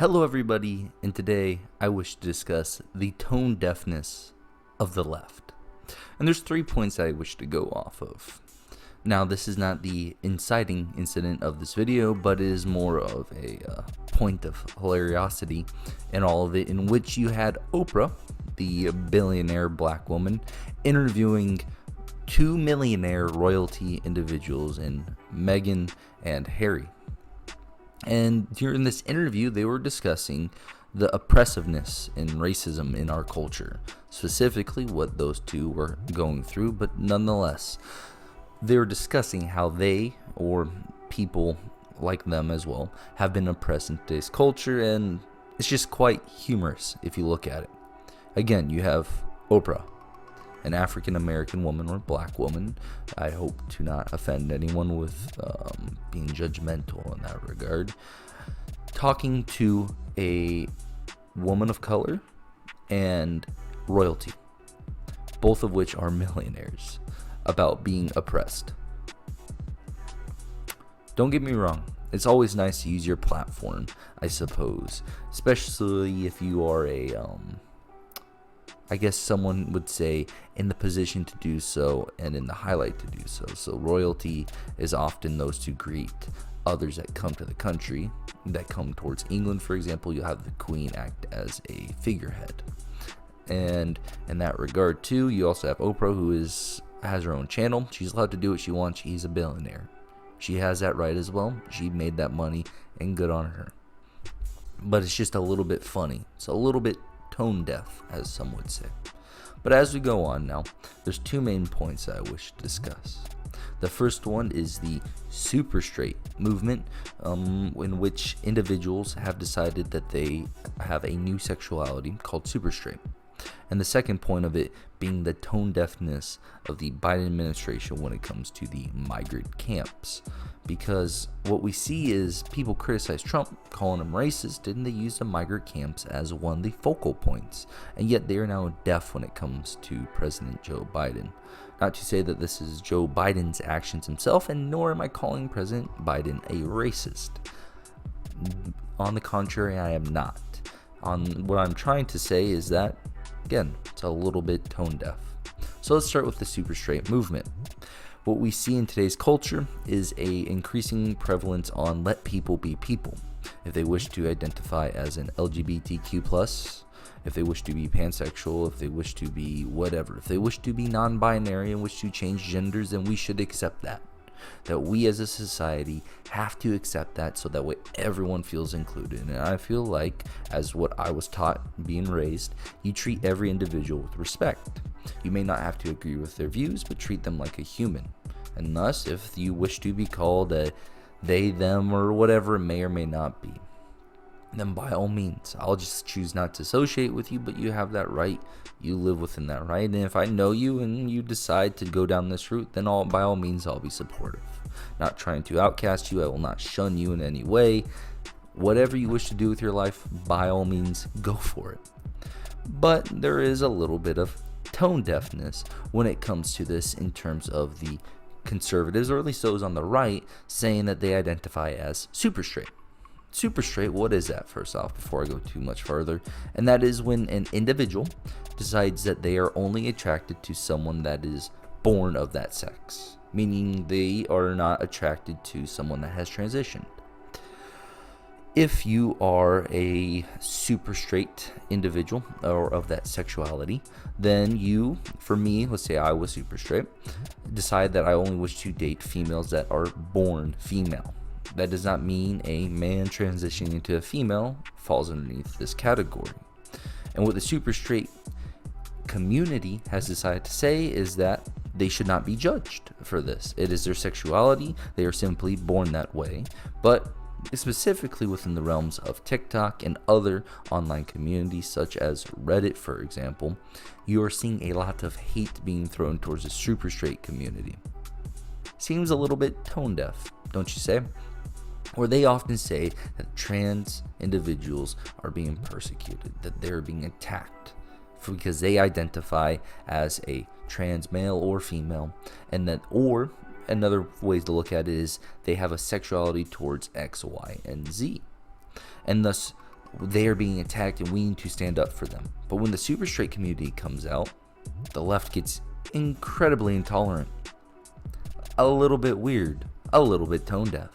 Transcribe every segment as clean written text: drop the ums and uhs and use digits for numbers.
Hello, everybody, and today I wish to discuss the tone deafness of the left. And there's 3 points I wish to go off of. Now, this is not the inciting incident of this video, but it is more of a point of hilariosity in all of it, in which you had Oprah, the billionaire black woman, interviewing 2 millionaire royalty individuals in Meghan and Harry. And during this interview, they were discussing the oppressiveness and racism in our culture, specifically what those two were going through, but nonetheless, they were discussing how they, or people like them as well, have been oppressed in today's culture, and it's just quite humorous if you look at it. Again, you have Oprah, an African American woman or black woman. I hope to not offend anyone with being judgmental in that regard. Talking to a woman of color and royalty, both of which are millionaires, about being oppressed. Don't get me wrong. It's always nice to use your platform, I suppose, especially if you are I guess someone would say in the position to do so and in the highlight to do so. So royalty is often those to greet others that come to the country, that come towards England, for example. You'll have the Queen act as a figurehead. And in that regard too, you also have Oprah, who has her own channel. She's allowed to do what she wants. She's a billionaire. She has that right as well. She made that money, and good on her. But it's just a little bit funny. It's a little bit tone deaf, as some would say. But as we go on now, there's 2 main points I wish to discuss. The first one is the super straight movement, in which individuals have decided that they have a new sexuality called super straight. And the second point of it being the tone deafness of the Biden administration when it comes to the migrant camps. Because what we see is people criticize Trump, calling him racist, and they use the migrant camps as one of the focal points. And yet they are now deaf when it comes to President Joe Biden. Not to say that this is Joe Biden's actions himself, and nor am I calling President Biden a racist. On the contrary, I am not. What I'm trying to say is that, again, it's a little bit tone deaf. So let's start with the super straight movement. What we see in today's culture is a increasing prevalence on let people be people. If they wish to identify as an LGBTQ+, if they wish to be pansexual, if they wish to be whatever, if they wish to be non-binary and wish to change genders, then we should accept that. That we as a society have to accept that, so that way everyone feels included. And I feel like, as what I was taught being raised, you treat every individual with respect. You may not have to agree with their views, but treat them like a human. And thus, if you wish to be called a they, them, or whatever it may or may not be, then by all means, I'll just choose not to associate with you, but you have that right. You live within that right. And if I know you and you decide to go down this route, then by all means, I'll be supportive. Not trying to outcast you. I will not shun you in any way. Whatever you wish to do with your life, by all means, go for it. But there is a little bit of tone deafness when it comes to this, in terms of the conservatives, or at least those on the right, saying that they identify as super straight. Super straight, what is that, first off, before I go too much further? And that is when an individual decides that they are only attracted to someone that is born of that sex, meaning they are not attracted to someone that has transitioned. If you are a super straight individual, or of that sexuality, then you, for me, let's say I was super straight, decide that I only wish to date females that are born female. That does not mean a man transitioning into a female falls underneath this category. And what the super straight community has decided to say is that they should not be judged for this. It is their sexuality. They are simply born that way. But specifically within the realms of TikTok and other online communities, such as Reddit, for example, you are seeing a lot of hate being thrown towards the super straight community. Seems a little bit tone deaf, don't you say? Where they often say that trans individuals are being persecuted, that they're being attacked because they identify as a trans male or female, and that, or another way to look at it is they have a sexuality towards X, Y, and Z. And thus, they are being attacked and we need to stand up for them. But when the super straight community comes out, the left gets incredibly intolerant, a little bit weird, a little bit tone deaf.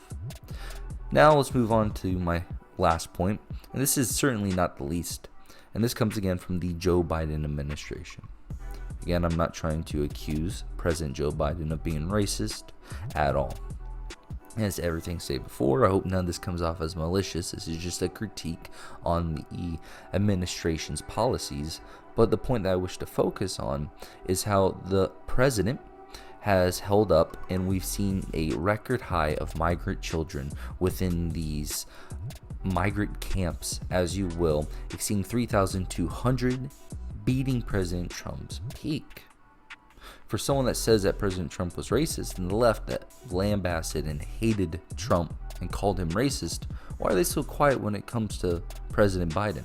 Now let's move on to my last point, and this is certainly not the least, and this comes again from the Joe Biden administration. Again, I'm not trying to accuse President Joe Biden of being racist at all. As everything said before, I hope none of this comes off as malicious. This is just a critique on the administration's policies. But the point that I wish to focus on is how the president has held up, and we've seen a record high of migrant children within these migrant camps, as you will, exceeding 3,200, beating President Trump's peak. For someone that says that President Trump was racist, and the left that lambasted and hated Trump and called him racist, why are they so quiet when it comes to President Biden?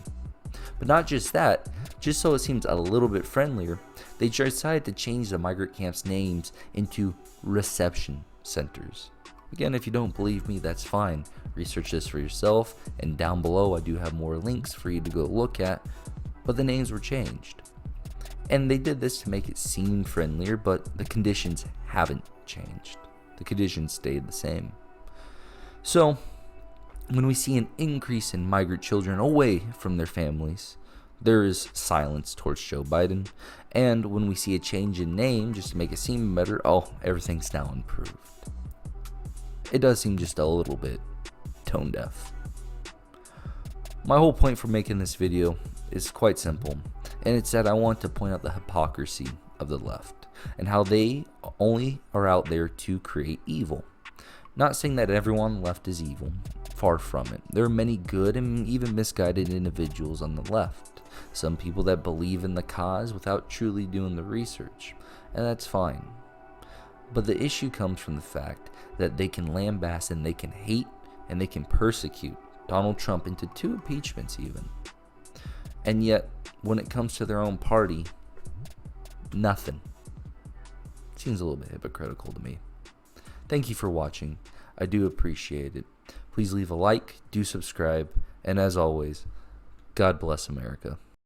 But not just that, just so it seems a little bit friendlier, they decided to change the migrant camps' names into reception centers. Again, if you don't believe me, that's fine. Research this for yourself, and down below I do have more links for you to go look at, but the names were changed. And they did this to make it seem friendlier, but the conditions haven't changed. The conditions stayed the same. So, when we see an increase in migrant children away from their families, there is silence towards Joe Biden. And when we see a change in name, just to make it seem better, everything's now improved. It does seem just a little bit tone deaf. My whole point for making this video is quite simple, and it's that I want to point out the hypocrisy of the left and how they only are out there to create evil. Not saying that everyone on the left is evil, far from it. There are many good and even misguided individuals on the left. Some people that believe in the cause without truly doing the research, and that's fine. But the issue comes from the fact that they can lambaste and they can hate and they can persecute Donald Trump into 2 impeachments even. And yet, when it comes to their own party, nothing. Seems a little bit hypocritical to me. Thank you for watching. I do appreciate it. Please leave a like, do subscribe, and as always, God bless America.